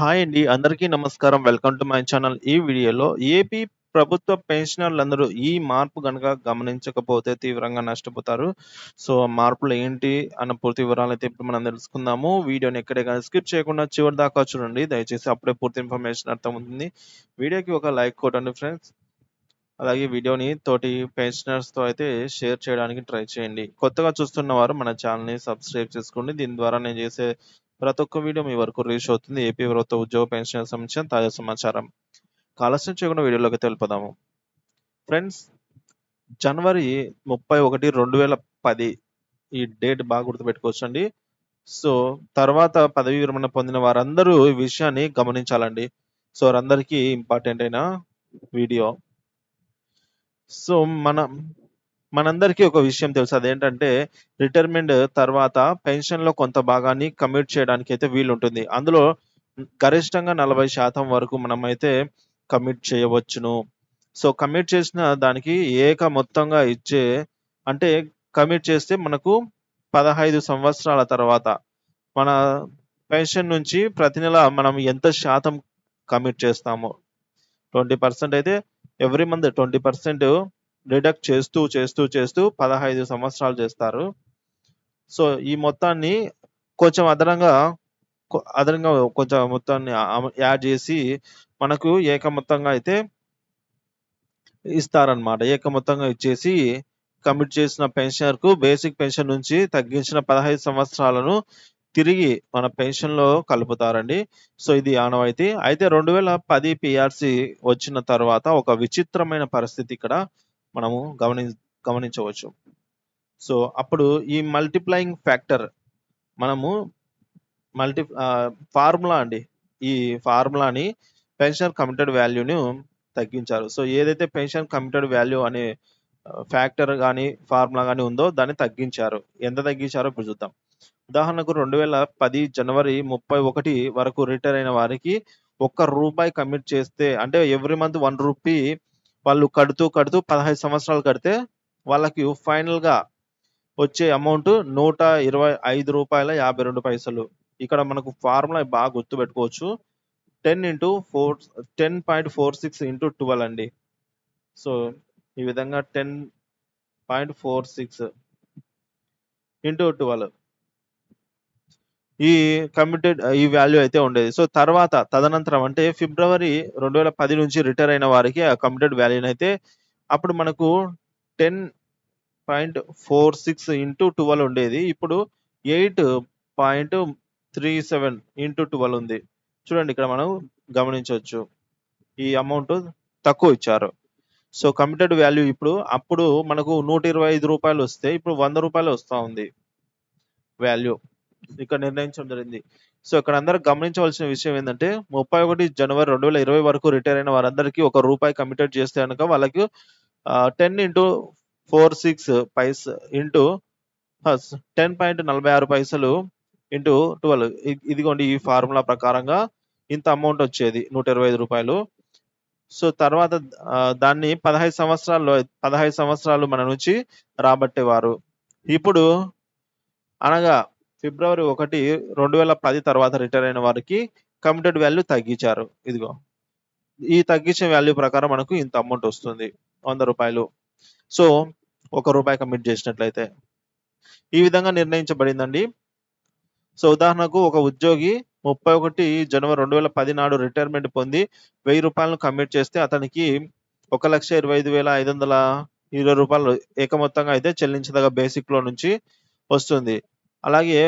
Hi అండి. అందరికీ నమస్కారం. Welcome to my channel. ఈ వీడియోలో ఏపీ ప్రభుత్వ పెన్షనర్లందరూ ఈ మార్పు గనక గమనించకపోతే తీవ్రంగా నష్టపోతారు. సో, మార్పులు ఏంటి అన్న పూర్తి వివరాలైతే ఇప్పుడు మనం తెలుసుకుందాము. వీడియోని ఎక్కడే గాని స్కిప్ చేయకుండా చివరి దాకా చూడండి. దయచేసి అప్పుడే పూర్తి ఇన్ఫర్మేషన్ అర్థమవుతుంది. వీడియోకి ఒక లైక్ కొట్టండి ఫ్రెండ్స్. అలాగే వీడియోని తోటి పెన్షనర్స్‌తో అయితే షేర్ చేయడానికి ట్రై చేయండి. కొత్తగా చూస్తున్న వారు మన ఛానెల్‌ని సబ్స్క్రైబ్ చేసుకోండి. దీని ద్వారా నేను చేసే ప్రతి ఒక్క వీడియో మీ వరకు రీచ్ అవుతుంది. ఏపీ ప్రభుత్వ ఉద్యోగ పెన్షన్ సంబంధించిన తాజా సమాచారం. ఆలస్యం చేయకుండా వీడియోలోకి తెలుపుదాము. ఫ్రెండ్స్, జనవరి 31, 2010 ఈ డేట్ బాగా గుర్తుపెట్టుకోవచ్చండి. సో, తర్వాత పదవీ విరమణ పొందిన వారందరూ ఈ విషయాన్ని గమనించాలండి. సో, వారందరికీ ఇంపార్టెంట్ అయిన వీడియో. సో, మనందరికీ ఒక విషయం తెలుసు. అదేంటంటే రిటైర్మెంట్ తర్వాత పెన్షన్‌లో కొంత భాగాన్ని కమ్యూట్ చేయడానికైతే వీలుంటుంది. అందులో గరిష్టంగా 40% వరకు మనమైతే కమిట్ చేయవచ్చును. సో, కమిట్ చేసిన దానికి మొత్తంగా ఇచ్చే అంటే కమిట్ చేస్తే మనకు 15 సంవత్సరాల తర్వాత మన పెన్షన్ నుంచి ప్రతి నెల మనం ఎంత శాతం కమిట్ చేస్తామో 20% అయితే ఎవ్రీ మంత్ 20% డిడక్ట్ చేస్తూ 15 సంవత్సరాలు చేస్తారు. సో, ఈ మొత్తాన్ని కొంచెం అదనంగా కొంచెం మొత్తాన్ని యాడ్ చేసి మనకు మొత్తంగా అయితే ఇస్తారన్నమాట. మొత్తంగా ఇచ్చేసి కమిట్ చేసిన పెన్షనర్‌కు బేసిక్ పెన్షన్ నుంచి తగ్గించిన 15 సంవత్సరాలను తిరిగి మన పెన్షన్‌లో కలుపుతారండి. సో, ఇది ఆనవాయితీ. అయితే 2010 పీఆర్‌సీ వచ్చిన తర్వాత ఒక విచిత్రమైన పరిస్థితి ఇక్కడ మనము గమనించవచ్చు. సో, అప్పుడు ఈ మల్టిప్లయింగ్ ఫ్యాక్టర్ మనము ఫార్ములా అండి. ఈ ఫార్ములాని పెన్షన్ కమిటెడ్ వాల్యూను తగ్గించారు. సో, ఏదైతే పెన్షన్ కమిటెడ్ వాల్యూ అనే ఫ్యాక్టర్ గాని, ఫార్ములా గాని ఉందో దాన్ని తగ్గించారు. ఎంత తగ్గించారో ఇప్పుడు చూద్దాం. ఉదాహరణకు 2010 జనవరి 31 వరకు రిటైర్ అయిన వారికి రూ. 1 కమిట్ చేస్తే అంటే ఎవ్రీ మంత్ రూ. 1 వాళ్ళు కడుతూ 15 సంవత్సరాలు కడితే వాళ్ళకి ఫైనల్‌గా వచ్చే అమౌంట్ రూ. 125.52. ఇక్కడ మనకు ఫార్ములా బాగా గుర్తుపెట్టుకోవచ్చు. 10.46 ఇంటూ 12 అండి. సో, ఈ విధంగా 10.46 ఇంటూ 12 ఈ వాల్యూ అయితే ఉండేది. సో, తదనంతరం అంటే ఫిబ్రవరి 2010 నుంచి రిటైర్ అయిన వారికి ఆ కమిటెడ్ వాల్యూనైతే అప్పుడు మనకు 10.46 ఇంటూ 12 ఉండేది. ఇప్పుడు 8.37 ఇంటూ 12 ఉంది. చూడండి, ఇక్కడ మనం గమనించొచ్చు. ఈ అమౌంట్ తక్కువ ఇచ్చారు. సో, కమిటెడ్ వాల్యూ అప్పుడు మనకు రూ. 125 వస్తే ఇప్పుడు రూ. 100 వస్తా ఉంది వాల్యూ. ఇక్కడ నిర్ణయించడం జరిగింది. సో, ఇక్కడ అందరూ గమనించవలసిన విషయం ఏందంటే 31 జనవరి 2020 వరకు రిటైర్ అయిన వారందరికీ రూ. 1 కమిటెడ్ చేస్తే గనక వాళ్ళకి 10.46 ఇంటూ 10.46 ఇంటూ 12 ఇదిగోండి, ఈ ఫార్ములా ప్రకారంగా ఇంత అమౌంట్ వచ్చేది రూ. 125. సో, తర్వాత దాన్ని 15 సంవత్సరాలు మన నుంచి రాబట్టేవారు. ఇప్పుడు అనగా ఫిబ్రవరి 1, 2010 తర్వాత రిటైర్ అయిన వారికి కమిటెడ్ వాల్యూ తగ్గించారు. ఇదిగో ఈ తగ్గించిన వాల్యూ ప్రకారం మనకు ఇంత అమౌంట్ వస్తుంది రూ. 100. సో, రూ. 1 కమిట్ చేసినట్లయితే ఈ విధంగా నిర్ణయించబడిందండి. సో, ఉదాహరణకు ఒక ఉద్యోగి 31 జనవరి 2010 నాడు రిటైర్మెంట్ పొంది రూ. 1000 కమిట్ చేస్తే అతనికి రూ. 1,25,520 ఏకమొత్తంగా అయితే చెల్లించదగ్గ బేసిక్‌లో నుంచి వస్తుంది. అలాగే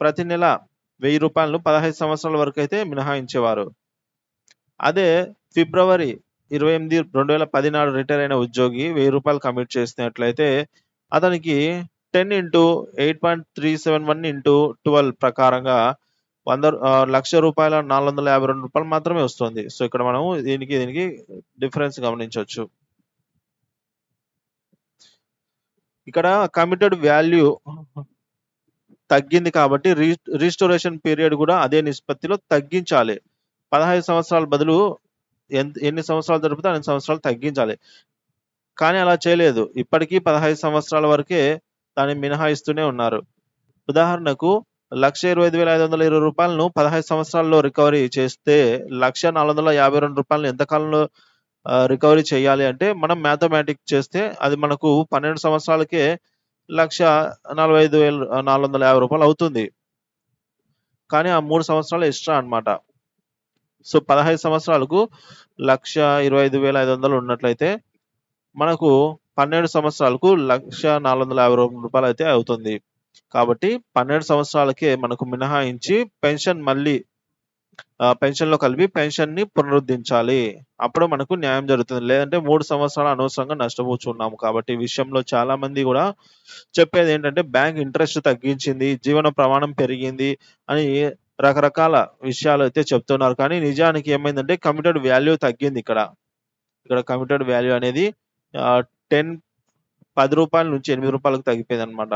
ప్రతి నెల రూ. 1000 15 సంవత్సరాల వరకు అయితే మినహాయించేవారు. అదే ఫిబ్రవరి 28, 2010 నాడు రిటైర్ అయిన ఉద్యోగి రూ. 1000 కమిట్ చేసినట్లయితే అతనికి 10 ఇంటూ 8.371 ఇంటూ 12 ప్రకారంగా ₹1,00,452 మాత్రమే వస్తుంది. సో, ఇక్కడ మనం దీనికి డిఫరెన్స్ గమనించొచ్చు. ఇక్కడ కమిటెడ్ వాల్యూ తగ్గింది కాబట్టి రిస్టోరేషన్ పీరియడ్ కూడా అదే నిష్పత్తిలో తగ్గించాలి. 15 సంవత్సరాల బదులు ఎన్ని సంవత్సరాలు జరిపితే అన్ని సంవత్సరాలు తగ్గించాలి. కానీ అలా చేయలేదు. ఇప్పటికీ 15 సంవత్సరాల వరకే దాన్ని మినహాయిస్తూనే ఉన్నారు. ఉదాహరణకు 1,25,520 రూపాయలను 15 సంవత్సరాల్లో రికవరీ చేస్తే 1,452 ఎంత కాలంలో రికవరీ చేయాలి అంటే మనం మ్యాథమెటిక్స్ చేస్తే అది మనకు 12 సంవత్సరాలకే 1,45,450 అవుతుంది. కానీ ఆ 3 సంవత్సరాలు ఎక్స్ట్రా అన్నమాట. సో 15 సంవత్సరాలకు 1,25,500 ఉన్నట్లయితే మనకు 12 సంవత్సరాలకు 1,450 రూపాయలు అయితే అవుతుంది. కాబట్టి 12 సంవత్సరాలకే మనకు మినహాయించి పెన్షన్ మళ్ళీ పెన్షన్‌లో కలిపి పెన్షన్‌ని పునరుద్ధరించాలి. అప్పుడు మనకు న్యాయం జరుగుతుంది. లేదంటే 3 సంవత్సరాలు అనవసరంగా నష్టపోతున్నాము. కాబట్టి ఈ విషయంలో చాలా మంది గూడా చెప్పేదేంటంటే బ్యాంక్ ఇంట్రెస్ట్ తగ్గించింది, జీవన ప్రమాణం పెరిగింది అని రకరకాల విషయాలైతే చెప్తున్నారు. కానీ నిజానికి ఏమైందంటే కమిటెడ్ వాల్యూ తగ్గిందిక్కడ. ఇక్కడ కమిటెడ్ వాల్యూ అనేది 10 రూపాయల నుంచి 8 రూపాయలకు తగ్గిపోయిందన్నమాట.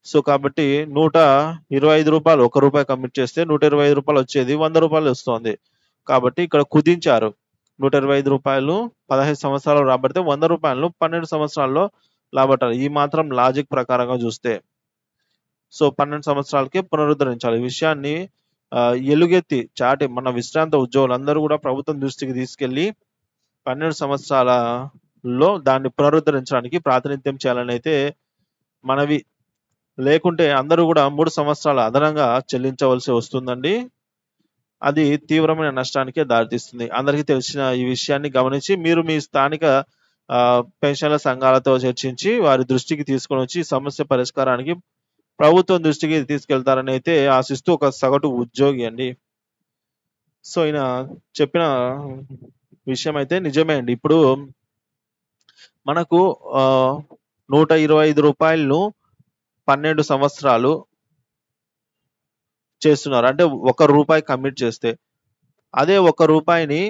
సో కాబట్టి రూ. 125 రూపాయి కమిట్ చేస్తే రూ. 125 వచ్చేది రూ. 100 వస్తోంది. కాబట్టి ఇక్కడ కుదించారు. రూ. 125 15 సంవత్సరాలు రాబడితే రూ. 100 12 సంవత్సరాల్లో రాబట్టాలి. ఈ మాత్రం లాజిక్ ప్రకారంగా చూస్తే. సో 12 సంవత్సరాలకే పునరుద్ధరించాలి. ఈ విషయాన్ని ఎలుగెత్తి చాటి మన విశ్రాంత ఉద్యోగులందరూ కూడా ప్రభుత్వం దృష్టికి తీసుకెళ్లి 12 సంవత్సరాలలో దాన్ని పునరుద్ధరించడానికి ప్రాతినిధ్యం చేయాలని అయితే మనవి. లేకుంటే అందరూ కూడా 3 సంవత్సరాలు అదనంగా చెల్లించవలసి వస్తుందండి. అది తీవ్రమైన నష్టానికే దారితీస్తుంది. అందరికీ తెలిసిన ఈ విషయాన్ని గమనించి మీరు మీ స్థానిక పెన్షన్ల సంఘాలతో చర్చించి వారి దృష్టికి తీసుకొనొచ్చి ఈ సమస్య పరిష్కారానికి ప్రభుత్వం దృష్టికి తీసుకెళ్తారని అయితే ఆశిస్తూ ఒక సగటు ఉద్యోగి అండి. సో ఈయన చెప్పిన విషయం అయితే నిజమే అండి. ఇప్పుడు మనకు రూ. 125 12 సంవత్సరాలు చేస్తున్నారు. అంటే రూ. 1 కమిట్ చేస్తే. అదే రూ. 1ని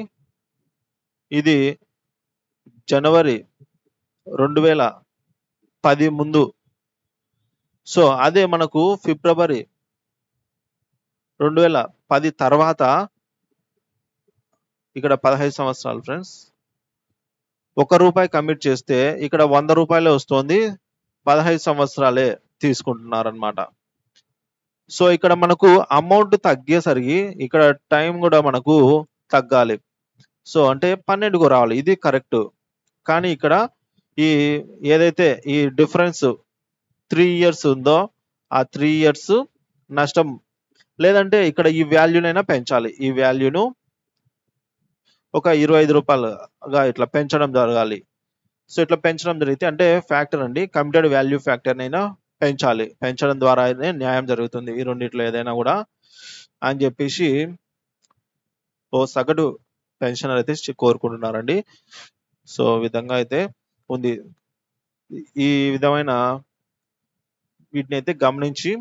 ఇది జనవరి 2010 ముందు. సో అదే మనకు ఫిబ్రవరి 2010 తర్వాత ఇక్కడ 15 సంవత్సరాలు ఫ్రెండ్స్. రూ. 1 కమిట్ చేస్తే ఇక్కడ రూ. 100 వస్తోంది. 15 సంవత్సరాలే తీసుకుంటున్నారన్నమాట. సో ఇక్కడ మనకు అమౌంట్ తగ్గేసరికి ఇక్కడ టైం కూడా మనకు తగ్గాలి. సో అంటే 12కు రావాలి. ఇది కరెక్ట్. కానీ ఇక్కడ ఈ ఏదైతే ఈ డిఫరెన్స్ 3 ఇయర్స్ ఉందో ఆ 3 ఇయర్స్ నష్టం. లేదంటే ఇక్కడ ఈ వాల్యూనైనా పెంచాలి. ఈ వాల్యూను ఒక రూ. 25గా ఇట్లా పెంచడం జరగాలి. సో ఇట్లా పెంచడం జరిగితే అంటే ఫ్యాక్టర్ అండి. కమిటెడ్ వాల్యూ ఫ్యాక్టర్‌నైనా పెంచాలి. పెంచడం ద్వారానే న్యాయం జరుగుతుంది. ఈ రెండిట్లో ఏదైనా కూడా అని చెప్పేసి ఓ సగటు పెన్షనర్ అయితే కోరుకుంటున్నారండి. సో ఈ విధంగా అయితే ఉంది. ఈ విధమైన వీటిని అయితే గమనించి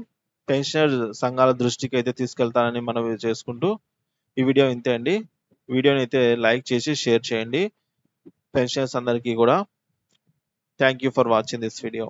పెన్షనర్ సంఘాల దృష్టికి అయితే తీసుకెళ్తానని మనవి చేసుకుంటూ ఈ వీడియో ఇంతే అండి. వీడియోని అయితే లైక్ చేసి షేర్ చేయండి పెన్షనర్స్ అందరికీ కూడా. Thank you for watching this video.